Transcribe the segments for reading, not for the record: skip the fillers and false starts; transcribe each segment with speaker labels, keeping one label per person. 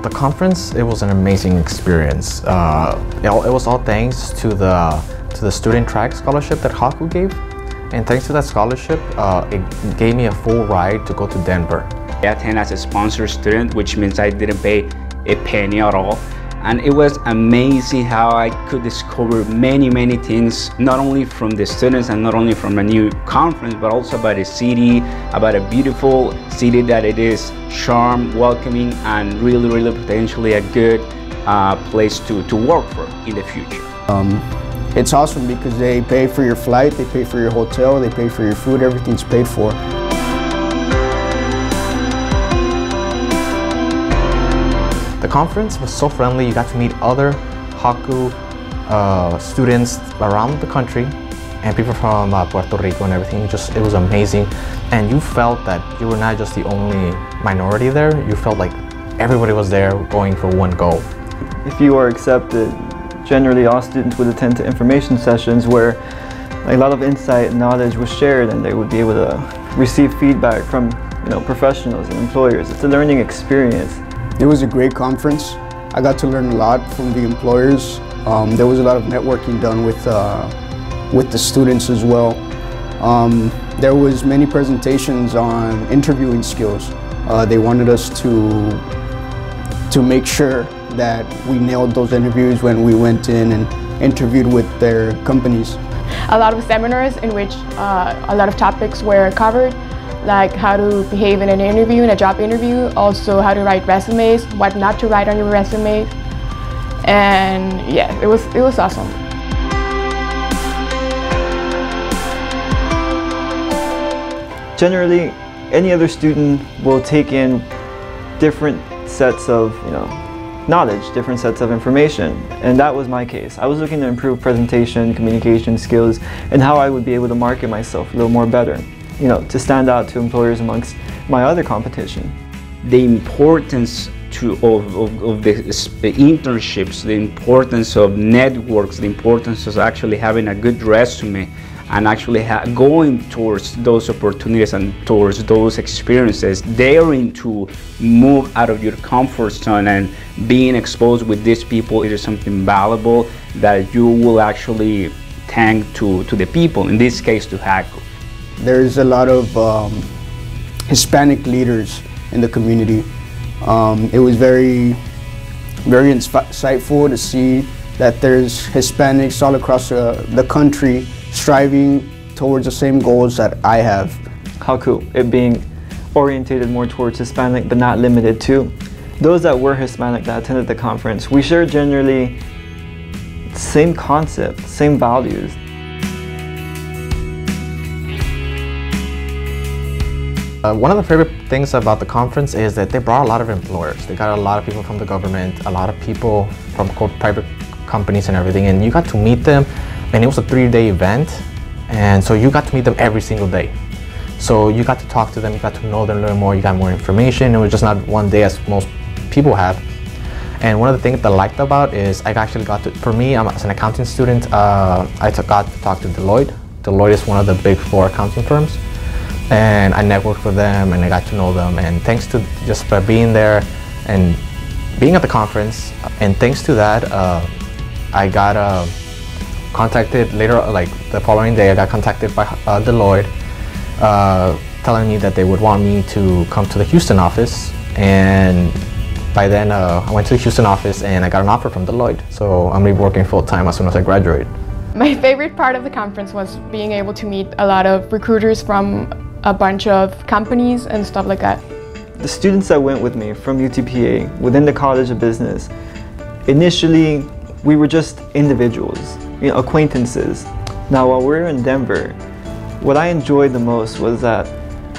Speaker 1: The conference, it was an amazing experience. It was all thanks to the student track scholarship that HACU gave. And thanks to that scholarship, it gave me a full ride to go to Denver.
Speaker 2: I attend as a sponsored student, which means I didn't pay a penny at all. And it was amazing how I could discover many things, not only from the students and not only from a new conference, but also about a city, about a beautiful city that it is, charm, welcoming, and really potentially a good place to work for in the future.
Speaker 3: It's awesome because they pay for your flight, they pay for your hotel, they pay for your food, everything's paid for.
Speaker 1: The conference was so friendly. You got to meet other HACU students around the country and people from Puerto Rico and everything. It was amazing. And you felt that you were not just the only minority there. You felt like everybody was there going for one goal.
Speaker 4: If you are accepted, generally all students would attend to information sessions where a lot of insight and knowledge was shared, and they would be able to receive feedback from professionals and employers. It's a learning experience.
Speaker 3: It was a great conference. I got to learn a lot from the employers. There was a lot of networking done with the students as well. There was many presentations on interviewing skills. They wanted us to make sure that we nailed those interviews when we went in and interviewed with their companies.
Speaker 5: A lot of seminars in which a lot of topics were covered, like how to behave in an interview, in a job interview, also how to write resumes, what not to write on your resume. And yeah, it was awesome.
Speaker 4: Generally, any other student will take in different sets of knowledge, different sets of information, and that was my case. I was looking to improve presentation, communication skills, and how I would be able to market myself a little more better, to stand out to employers amongst my other competition.
Speaker 2: The importance of the internships, the importance of networks, the importance of actually having a good resume and actually going towards those opportunities and towards those experiences, daring to move out of your comfort zone and being exposed with these people, it is something valuable that you will actually thank to the people, in this case to HACU.
Speaker 3: There's a lot of Hispanic leaders in the community. It was very insightful to see that there's Hispanics all across the country striving towards the same goals that I have.
Speaker 4: HACU, it being orientated more towards Hispanic but not limited to. Those that were Hispanic that attended the conference, we share generally same concept, same values.
Speaker 1: One of the favorite things about the conference is that they brought a lot of employers. They got a lot of people from the government, a lot of people from private companies and everything, and you got to meet them. And it was a 3-day event, and so you got to meet them every single day. So you got to talk to them, you got to know them a little more, you got more information. It was just not one day as most people have. And one of the things that I liked about is I actually got to, for me, as an accounting student, I got to talk to Deloitte. Deloitte is one of the big 4 accounting firms. And I networked with them and I got to know them. And thanks to just by being there and being at the conference, and thanks to that, I got contacted later, like the following day, I got contacted by Deloitte telling me that they would want me to come to the Houston office. And by then I went to the Houston office and I got an offer from Deloitte. So I'm going to be working full-time as soon as I graduate.
Speaker 5: My favorite part of the conference was being able to meet a lot of recruiters from a bunch of companies and stuff like that.
Speaker 4: The students that went with me from UTPA within the College of Business, initially we were just individuals, acquaintances. Now while we were in Denver, what I enjoyed the most was that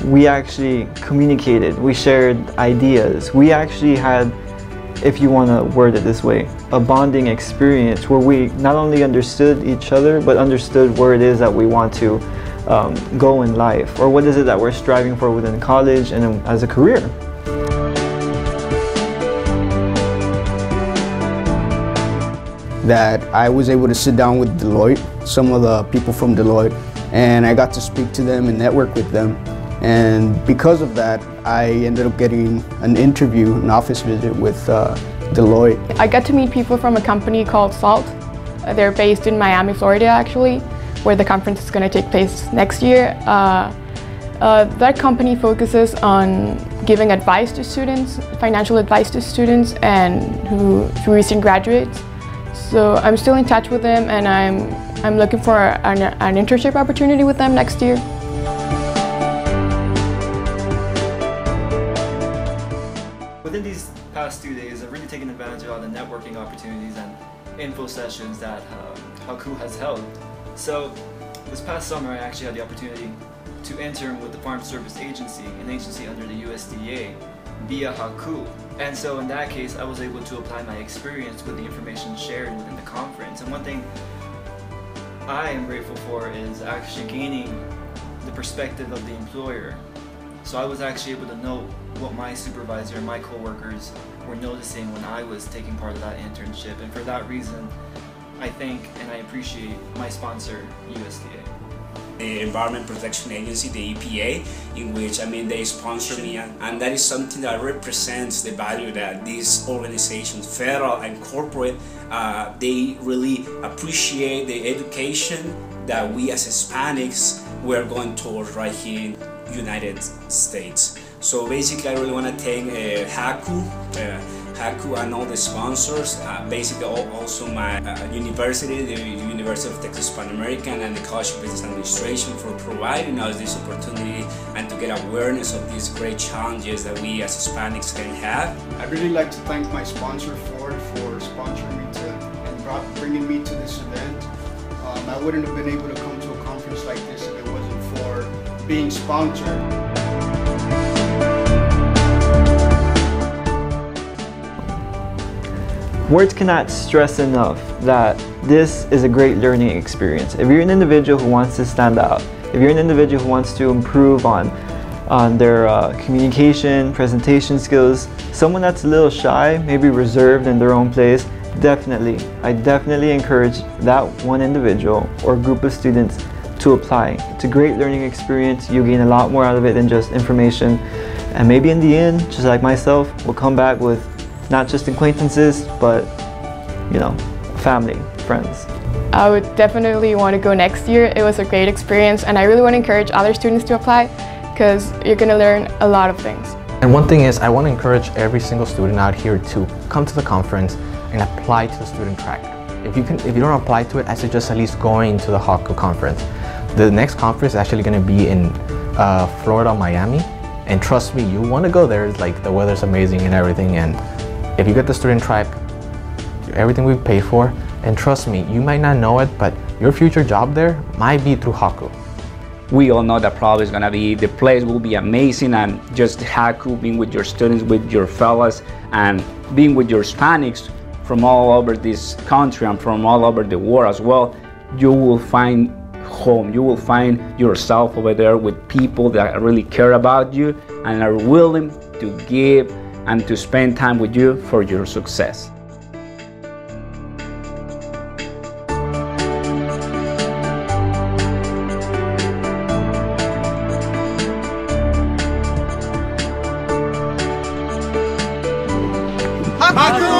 Speaker 4: we actually communicated, we shared ideas. We actually had, if you want to word it this way, a bonding experience where we not only understood each other, but understood where it is that we want to go in life, or what is it that we're striving for within college and as a career.
Speaker 3: That I was able to sit down with Deloitte, some of the people from Deloitte, and I got to speak to them and network with them. And because of that, I ended up getting an interview, an office visit with Deloitte.
Speaker 5: I got to meet people from a company called SALT. They're based in Miami, Florida, actually, where the conference is going to take place next year. That company focuses on giving advice to students, financial advice to students and who recent graduates. So I'm still in touch with them, and I'm looking for an internship opportunity with them next year.
Speaker 4: Within these past 2 days, I've really taken advantage of all the networking opportunities and info sessions that HACU has held. So this past summer, I actually had the opportunity to intern with the Farm Service Agency, an agency under the USDA, via HACU. And so in that case, I was able to apply my experience with the information shared within the conference. And one thing I am grateful for is actually gaining the perspective of the employer. So I was actually able to know what my supervisor and my coworkers were noticing when I was taking part of that internship. And for that reason, I thank and I appreciate my sponsor, USDA.
Speaker 6: The Environment Protection Agency, the EPA, in which they sponsor me, and that is something that represents the value that these organizations, federal and corporate, they really appreciate the education that we as Hispanics we're going towards right here in the United States. So basically, I really want to thank HACU and all the sponsors, basically also my university, the University of Texas Pan American, and the College of Business Administration for providing us this opportunity and to get awareness of these great challenges that we as Hispanics can have.
Speaker 3: I'd really like to thank my sponsor, Ford, for sponsoring me and bringing me to this event. I wouldn't have been able to come to a conference like this if it wasn't for being sponsored.
Speaker 4: Words cannot stress enough that this is a great learning experience. If you're an individual who wants to stand out, if you're an individual who wants to improve on their communication, presentation skills, someone that's a little shy, maybe reserved in their own place, I definitely encourage that one individual or group of students to apply. It's a great learning experience. You gain a lot more out of it than just information. And maybe in the end, just like myself, we'll come back with not just acquaintances, but family, friends.
Speaker 5: I would definitely want to go next year. It was a great experience, and I really want to encourage other students to apply because you're going to learn a lot of things.
Speaker 1: And one thing is, I want to encourage every single student out here to come to the conference and apply to the student track. If you don't apply to it, I suggest at least going to the HACU conference. The next conference is actually going to be in Florida, Miami, and trust me, you want to go there. It's like the weather's amazing and everything, and if you get the student track, everything we pay for, and trust me, you might not know it, but your future job there might be through HACU.
Speaker 2: We all know that probably is going to be, the place will be amazing, and just HACU, being with your students, with your fellas, and being with your Hispanics from all over this country and from all over the world as well, you will find home. You will find yourself over there with people that really care about you and are willing to give and to spend time with you for your success.
Speaker 3: HACU!